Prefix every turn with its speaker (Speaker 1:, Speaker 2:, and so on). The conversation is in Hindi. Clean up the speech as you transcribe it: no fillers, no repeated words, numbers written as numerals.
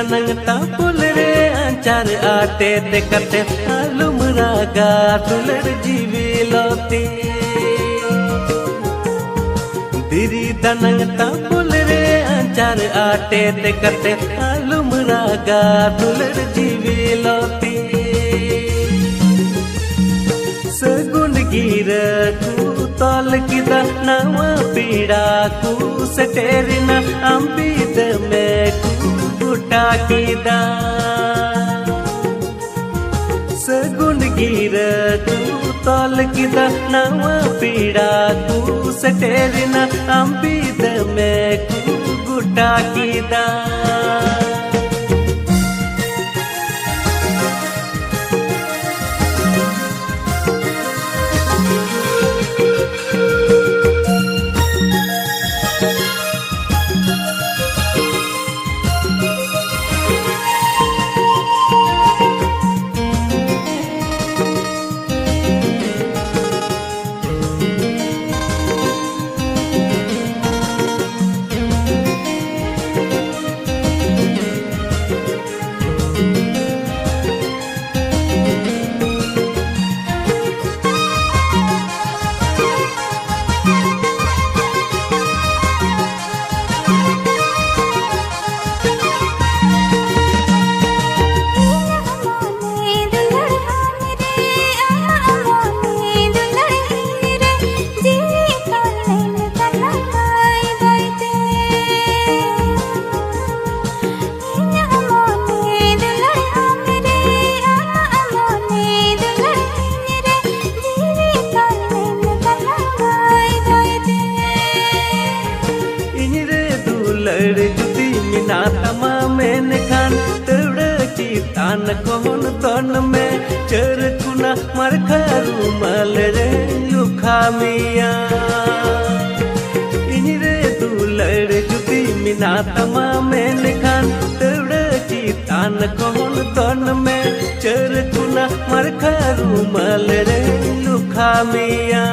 Speaker 1: danang tapul re ancar ate te kate alum raga tular jivi loti diri danang tapul re ancar ate te kate alum raga tular jivi loti segun gira ku tol kita nama pida ku seterina ambid me ku गुटा कीदा सगुन गिर तू तौल कीदा नवा पीड़ा तू सटेरिना अंबिद में कु गुटा कीदा तमा मैंने खान तड़ चितान कौन तन में चर कुना मर खरू मल रे लुखा मिया इनरे दुलड़ जुती मिना तमा मैंने खान तड़ चितान कौन तन में चर कुना मर खरू मल रे लुखा मिया